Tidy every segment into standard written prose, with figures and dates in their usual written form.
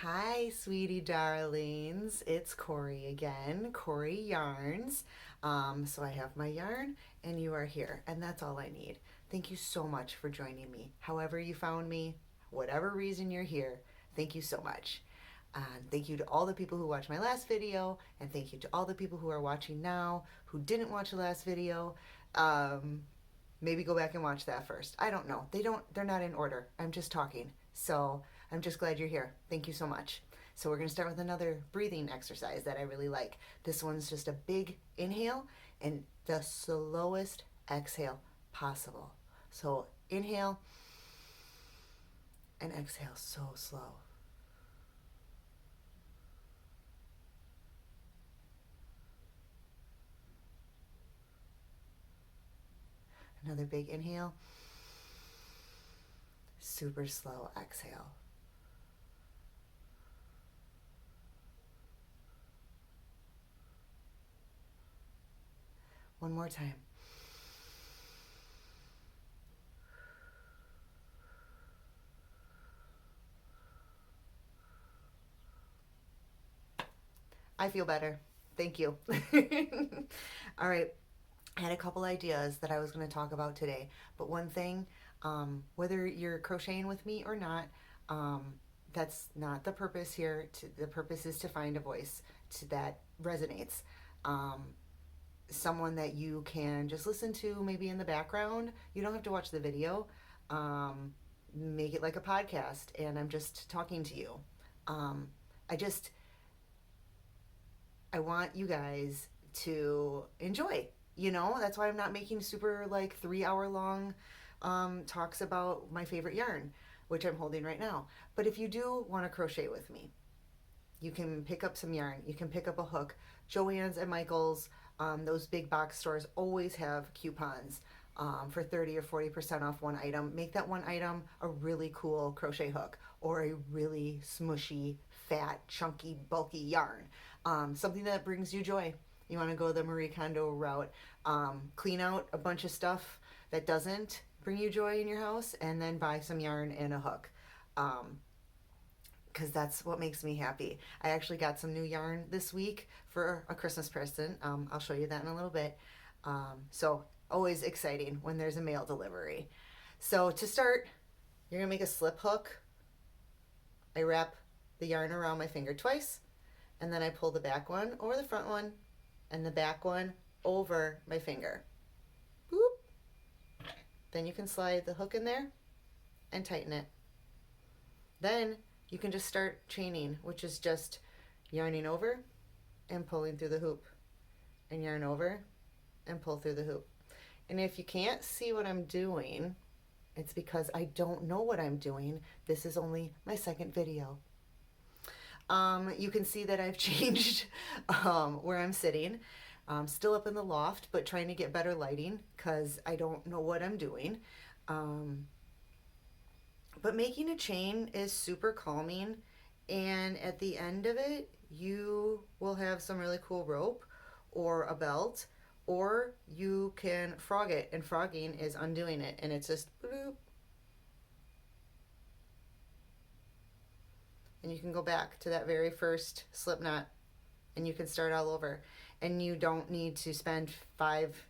Hi, sweetie darlings. It's Corey again, Corey Yarns. So I have my yarn, and you are here, and that's all I need. Thank you so much for joining me. However, you found me, whatever reason you're here, thank you so much. Thank you to all the people who watched my last video, and thank you to all the people who are watching now who didn't watch the last video. Um, Maybe go back and watch that first. I don't know. They're not in order. I'm just talking. So I'm just glad you're here. Thank you so much. So we're going to start with another breathing exercise that I really like. This one's just a big inhale and the slowest exhale possible. So inhale and exhale so slow. Another big inhale. Super slow exhale. One more time. I feel better. Thank you. All right. I had a couple ideas that I was going to talk about today, but one thing, whether you're crocheting with me or not, that's not the purpose here. The purpose is to find a voice that resonates. Um, Someone that you can just listen to maybe in the background. You don't have to watch the video. Make it like a podcast, and I'm just talking to you. Um, I just I want you guys to enjoy. That's why I'm not making super like 3 hour long talks about my favorite yarn, which I'm holding right now. But if you do want to crochet with me, you can pick up some yarn. You can pick up a hook. Joann's and Michael's, those big box stores always have coupons for 30 or 40% off one item. Make that one item a really cool crochet hook or a really smushy, fat, chunky, bulky yarn. Something that brings you joy. You want to go the Marie Kondo route. Clean out a bunch of stuff that doesn't bring you joy in your house and then buy some yarn and a hook. Because that's what makes me happy. I actually got some new yarn this week for a Christmas present. I'll show you that in a little bit. So always exciting when there's a mail delivery. So to start, you're gonna make a slip hook. I wrap the yarn around my finger twice, and then I pull the back one over the front one, and the back one over my finger. Boop. Then you can slide the hook in there and tighten it. Then you can just start chaining, which is just yarning over and pulling through the hoop, and yarn over and pull through the hoop. And if you can't see what I'm doing, it's because I don't know what I'm doing. This is only my second video. You can see that I've changed where I'm sitting. Still up in the loft, but trying to get better lighting because I don't know what I'm doing. But making a chain is super calming, and at the end of it, you will have some really cool rope or a belt, or you can frog it, and frogging is undoing it, and it's just bloop. And you can go back to that very first slip knot, and you can start all over. And you don't need to spend 5,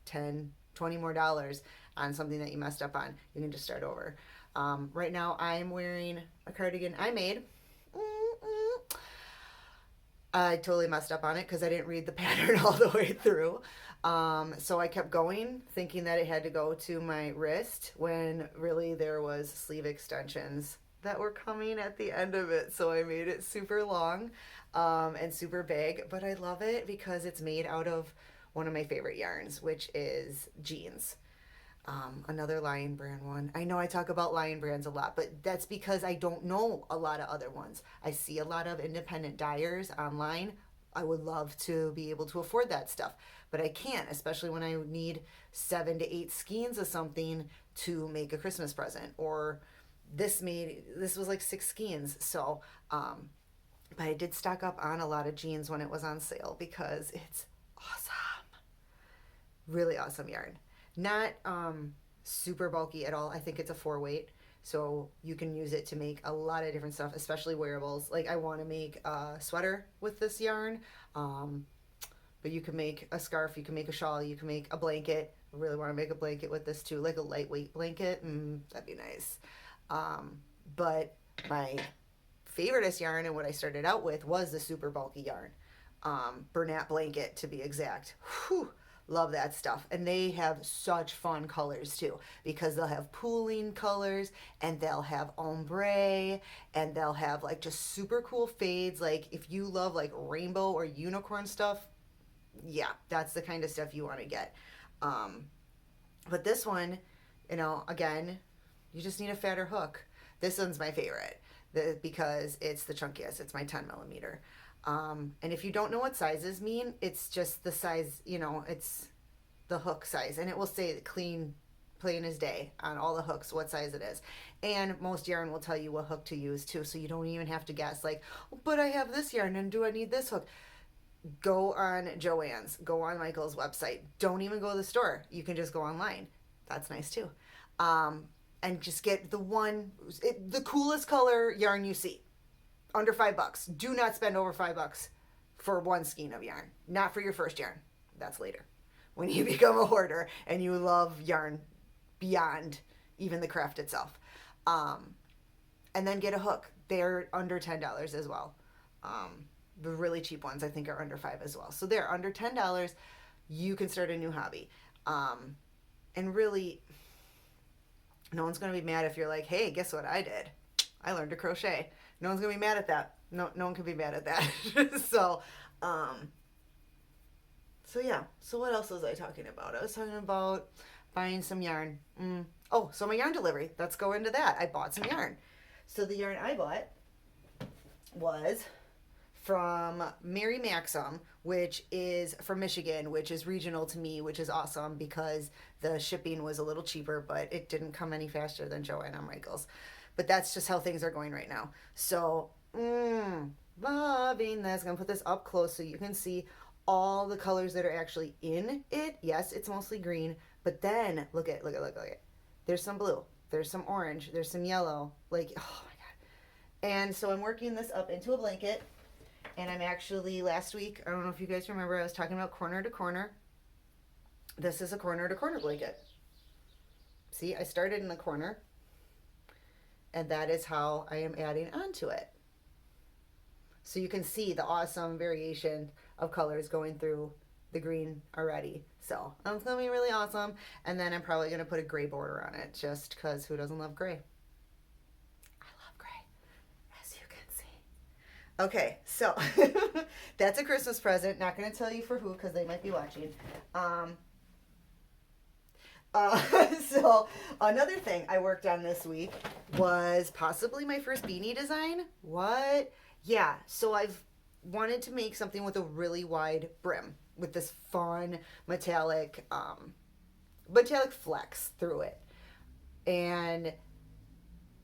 10, 20 more dollars on something that you messed up on. You can just start over. Right now I'm wearing a cardigan I made. I totally messed up on it because I didn't read the pattern all the way through. So I kept going thinking that it had to go to my wrist when really there was sleeve extensions that were coming at the end of it. So I made it super long and super big, but I love it because it's made out of one of my favorite yarns, which is jeans. Another Lion brand one. I know I talk about Lion brands a lot, but that's because I don't know a lot of other ones. I see a lot of independent dyers online. I would love to be able to afford that stuff, but I can't, especially when I need 7 to 8 skeins of something to make a Christmas present. Or this was like 6 skeins. So, but I did stock up on a lot of jeans when it was on sale because it's awesome. Really awesome yarn. Not super bulky at all. I think it's a 4 weight. So you can use it to make a lot of different stuff, especially wearables. Like I want to make a sweater with this yarn. But you can make a scarf, you can make a shawl, you can make a blanket. I really want to make a blanket with this too, like a lightweight blanket. That'd be nice. But my favoriteest yarn and what I started out with was the super bulky yarn. Bernat blanket to be exact. Whew, love that stuff. And they have such fun colors too, because they'll have pooling colors and they'll have ombre and they'll have like just super cool fades. Like if you love like rainbow or unicorn stuff, yeah, that's the kind of stuff you want to get. But this one, again, you just need a fatter hook. This one's my favorite because it's the chunkiest. It's my 10 millimeter. And if you don't know what sizes mean, it's just the size, it's the hook size. And it will say plain as day on all the hooks what size it is. And most yarn will tell you what hook to use too. So you don't even have to guess like, but I have this yarn and do I need this hook? Go on Joann's, go on Michael's website. Don't even go to the store. You can just go online. That's nice too. And just get the coolest color yarn you see. Under $5. Do not spend over $5 for one skein of yarn. Not for your first yarn. That's later. When you become a hoarder and you love yarn beyond even the craft itself. And then get a hook. They're under $10 as well. The really cheap ones I think are under $5 as well. So they're under $10. You can start a new hobby. And really, no one's going to be mad if you're like, hey, guess what I did? I learned to crochet. No one's going to be mad at that. No one can be mad at that. So yeah. So what else was I talking about? I was talking about buying some yarn. Oh, so my yarn delivery. Let's go into that. I bought some yarn. So the yarn I bought was from Mary Maxim, which is from Michigan, which is regional to me, which is awesome because the shipping was a little cheaper, but it didn't come any faster than Joanna Michaels. But that's just how things are going right now. So, loving this. I'm going to put this up close so you can see all the colors that are actually in it. Yes, it's mostly green, but then look at. There's some blue. There's some orange. There's some yellow. Like, oh my God. And so I'm working this up into a blanket. And I'm actually, last week, I don't know if you guys remember, I was talking about corner to corner. This is a corner to corner blanket. See, I started in the corner. And that is how I am adding onto it. So you can see the awesome variation of colors going through the green already. So it's going to be really awesome. And then I'm probably going to put a gray border on it just because who doesn't love gray? Okay, so that's a Christmas present. Not going to tell you for who because they might be watching. So another thing I worked on this week was possibly my first beanie design. What? Yeah, so I've wanted to make something with a really wide brim with this fun metallic flex through it. And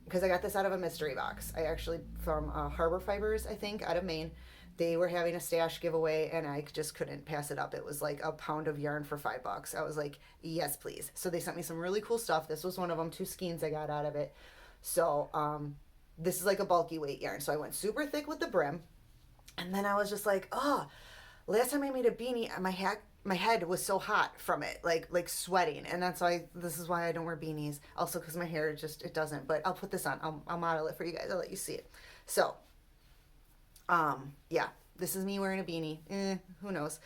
because I got this out of a mystery box. I actually, from Harbor Fibers, I think, out of Maine. They were having a stash giveaway, and I just couldn't pass it up. It was like a pound of yarn for $5. I was like, yes, please. So they sent me some really cool stuff. This was one of them, 2 skeins I got out of it. So this is like a bulky weight yarn. So I went super thick with the brim. And then I was just like, last time I made a beanie, my head was so hot from it, like sweating, and that's why this is why I don't wear beanies. Also, because my hair it doesn't. But I'll put this on. I'll model it for you guys. I'll let you see it. So, yeah, this is me wearing a beanie. Who knows?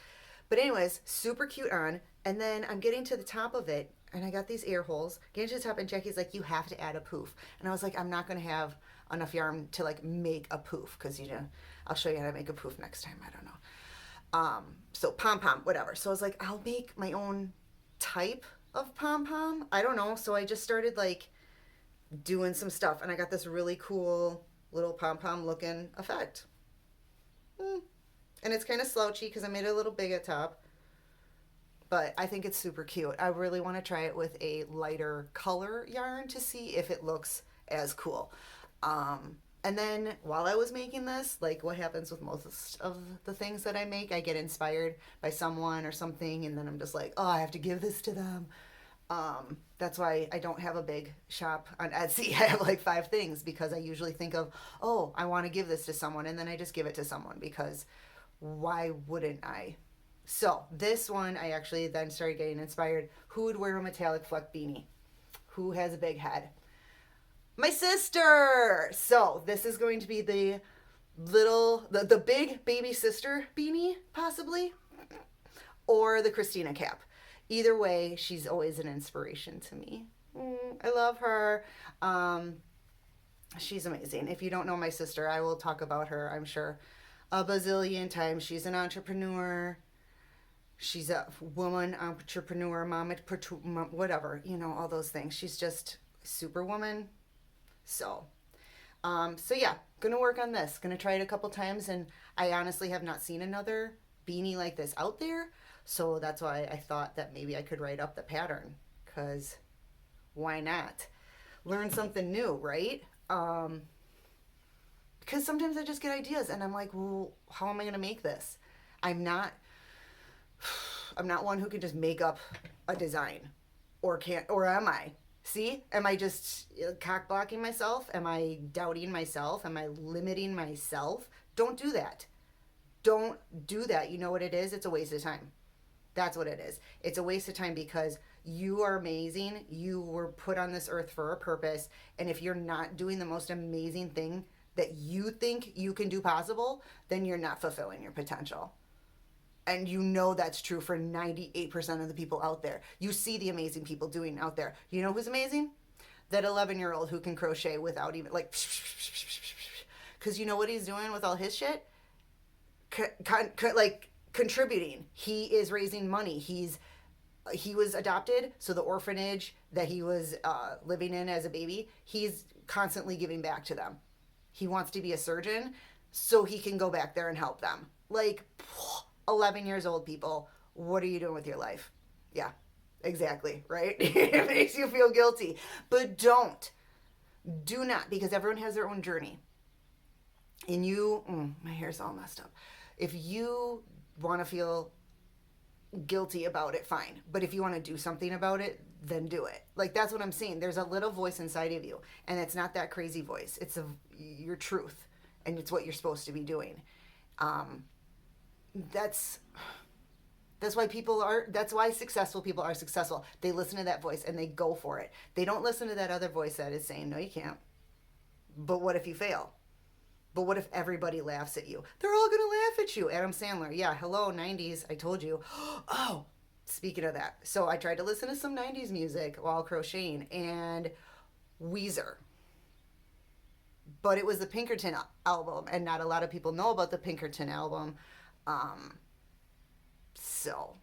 But anyways, super cute on. And then I'm getting to the top of it, and I got these air holes. Getting to the top, and Jackie's like, "You have to add a poof." And I was like, "I'm not gonna have enough yarn to like make a poof because I'll show you how to make a poof next time. I don't know." So pom-pom, whatever. So I was like, I'll make my own type of pom-pom. I don't know. So I just started like doing some stuff, and I got this really cool little pom-pom looking effect. And it's kind of slouchy because I made it a little big at top, but I think it's super cute. I really want to try it with a lighter color yarn to see if it looks as cool. And then while I was making this, like what happens with most of the things that I make, I get inspired by someone or something, and then I'm just like, oh, I have to give this to them. That's why I don't have a big shop on Etsy. I have like 5 things because I usually think of, oh, I want to give this to someone, and then I just give it to someone because why wouldn't I? So this one, I actually then started getting inspired. Who would wear a metallic fleck beanie? Who has a big head? My sister. So this is going to be the big baby sister beanie, possibly, or the Christina cap. Either way, she's always an inspiration to me. I love her. She's amazing. If you don't know my sister, I will talk about her, I'm sure, a bazillion times. She's an entrepreneur. She's a woman entrepreneur, mom, whatever, all those things. She's just superwoman. So yeah, gonna work on this. Gonna try it a couple times, and I honestly have not seen another beanie like this out there. So that's why I thought that maybe I could write up the pattern, because why not? Learn something new, right? Because sometimes I just get ideas and I'm like, well, how am I gonna make this? I'm not one who can just make up a design, or am I? See? Am I just cock blocking myself? Am I doubting myself? Am I limiting myself? Don't do that. Don't do that. You know what it is? It's a waste of time. That's what it is. It's a waste of time because you are amazing. You were put on this earth for a purpose. And if you're not doing the most amazing thing that you think you can do possible, then you're not fulfilling your potential. And you know that's true for 98% of the people out there. You see the amazing people doing out there. You know who's amazing? That 11-year-old who can crochet without even like, because you know what he's doing with all his shit? Like contributing. He is raising money. He was adopted, so the orphanage that he was living in as a baby, he's constantly giving back to them. He wants to be a surgeon so he can go back there and help them. Like, 11 years old, people, what are you doing with your life? Yeah, exactly, right? It makes you feel guilty. But do not, because everyone has their own journey. And my hair's all messed up. If you want to feel guilty about it, fine. But if you want to do something about it, then do it. Like, that's what I'm saying. There's a little voice inside of you, and it's not that crazy voice. It's your truth, and it's what you're supposed to be doing. That's why successful people are successful. They listen to that voice and they go for it. They don't listen to that other voice that is saying, no, you can't. But what if you fail? But what if everybody laughs at you? They're all going to laugh at you. Adam Sandler. Yeah, hello, 90s. I told you. Oh, speaking of that. So I tried to listen to some 90s music while crocheting, and Weezer. But it was the Pinkerton album, and not a lot of people know about the Pinkerton album. So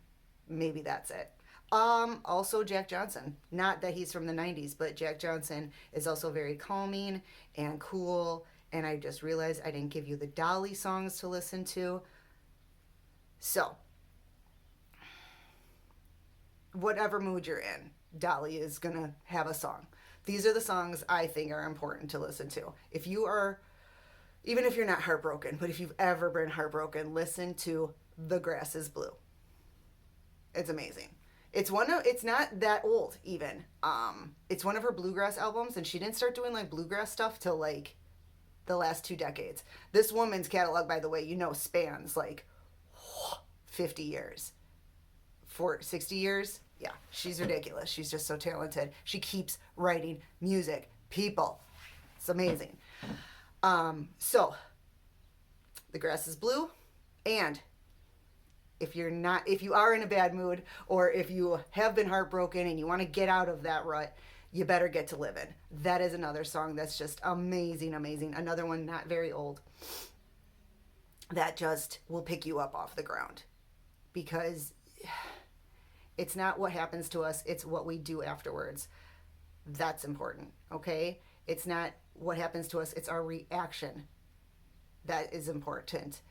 maybe that's it. Also Jack Johnson. Not that he's from the 90s, but Jack Johnson is also very calming and cool. And I just realized I didn't give you the Dolly songs to listen to. So, whatever mood you're in, Dolly is going to have a song. These are the songs I think are important to listen to. Even if you're not heartbroken, but if you've ever been heartbroken, listen to The Grass is Blue. It's amazing. It's not that old even. It's one of her bluegrass albums, and she didn't start doing like bluegrass stuff till like the last 2 decades. This woman's catalog, by the way, spans like 50 years. 60 years? Yeah, she's ridiculous. She's just so talented. She keeps writing music. People. It's amazing. So, The Grass is Blue, and if you are in a bad mood, or if you have been heartbroken and you want to get out of that rut, you better get to living. That is another song that's just amazing, amazing. Another one not very old that just will pick you up off the ground, because it's not what happens to us, it's what we do afterwards. That's important, okay? It's not what happens to us, it's our reaction that is important.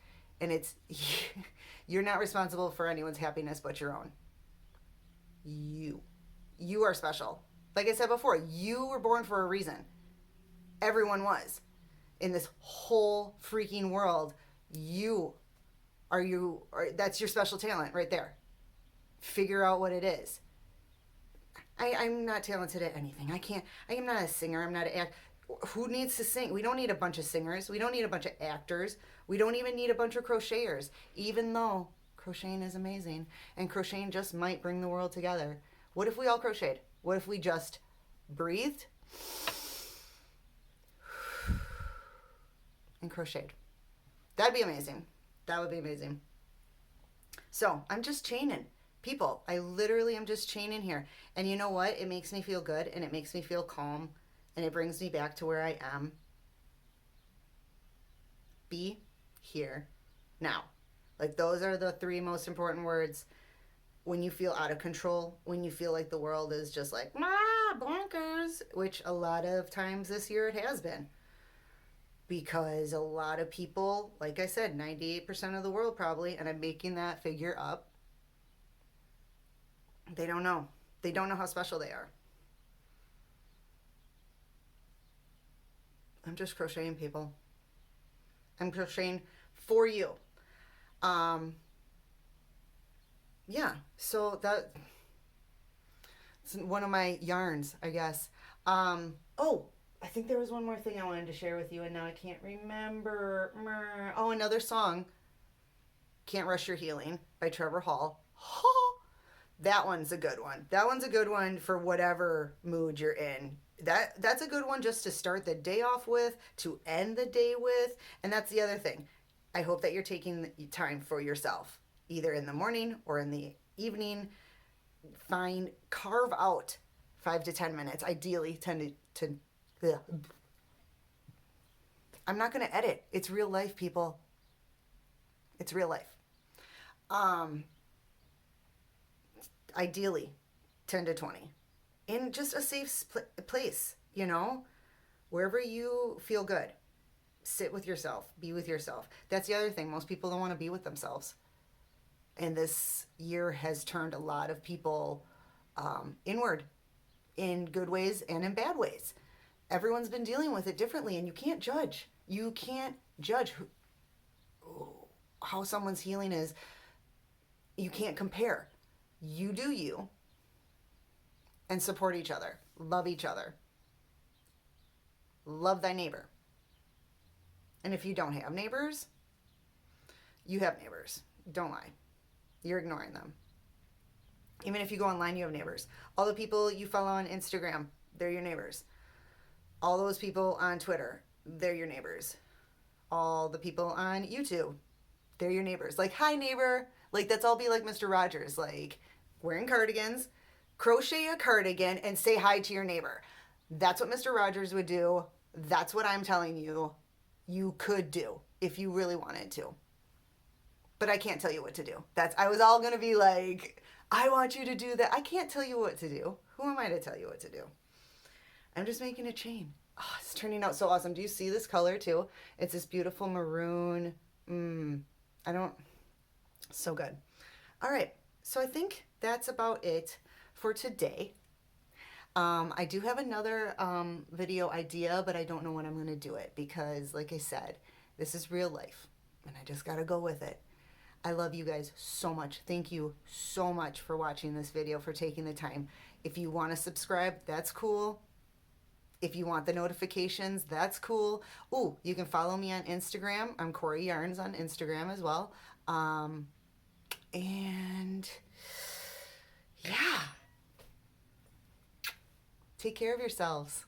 And you're not responsible for anyone's happiness but your own. You are special. Like I said before, you were born for a reason. Everyone was. In this whole freaking world, that's your special talent right there. Figure out what it is. I'm not talented at anything. I am not a singer. I'm not an act. Who needs to sing? We don't need a bunch of singers. We don't need a bunch of actors. We don't even need a bunch of crocheters, even though crocheting is amazing. And crocheting just might bring the world together. What if we all crocheted? What if we just breathed and crocheted? That'd be amazing. That would be amazing. So I'm just chaining. People, I literally am just chaining here. And you know what? It makes me feel good and it makes me feel calm and it brings me back to where I am. Be here now. Like, those are the three most important words when you feel out of control, when you feel like the world is just like, bonkers, which a lot of times this year it has been. Because a lot of people, like I said, 98% of the world probably, and I'm making that figure up, they don't know. They don't know how special they are. I'm just crocheting, people. I'm crocheting for you. Yeah, so that's one of my yarns, I guess. Oh, I think there was one more thing I wanted to share with you, and now I can't remember. Oh, another song, Can't Rush Your Healing by Trevor Hall. That one's a good one. That one's a good one for whatever mood you're in. That's a good one just to start the day off with, to end the day with. And that's the other thing. I hope that you're taking time for yourself, either in the morning or in the evening. Carve out 5 to 10 minutes, ideally 10 to ugh. I'm not going to edit. It's real life, people. It's real life. Ideally 10 to 20 in just a safe place, wherever you feel good. Sit with yourself, be with yourself. That's the other thing. Most people don't want to be with themselves. And this year has turned a lot of people inward in good ways and in bad ways. Everyone's been dealing with it differently, and you can't judge. You can't judge how someone's healing is. You can't compare. You do you, and support each other. Love each other. Love thy neighbor. And if you don't have neighbors, you have neighbors. Don't lie. You're ignoring them. Even if you go online, you have neighbors. All the people you follow on Instagram, they're your neighbors. All those people on Twitter, they're your neighbors. All the people on YouTube, they're your neighbors. Like, hi, neighbor. Like, let's all be like Mr. Rogers. Like, wearing cardigans, crochet a cardigan, and say hi to your neighbor. That's what Mr. Rogers would do. That's what I'm telling you you could do if you really wanted to. But I can't tell you what to do. I was all going to be like, I want you to do that. I can't tell you what to do. Who am I to tell you what to do? I'm just making a chain. Oh, it's turning out so awesome. Do you see this color too? It's this beautiful maroon. So good. All right. So I think that's about it for today. I do have another video idea, but I don't know when I'm going to do it because, like I said, this is real life and I just got to go with it. I love you guys so much. Thank you so much for watching this video, for taking the time. If you want to subscribe, that's cool. If you want the notifications, that's cool. Ooh, you can follow me on Instagram. I'm Corey Yarns on Instagram as well. And yeah. Take care of yourselves.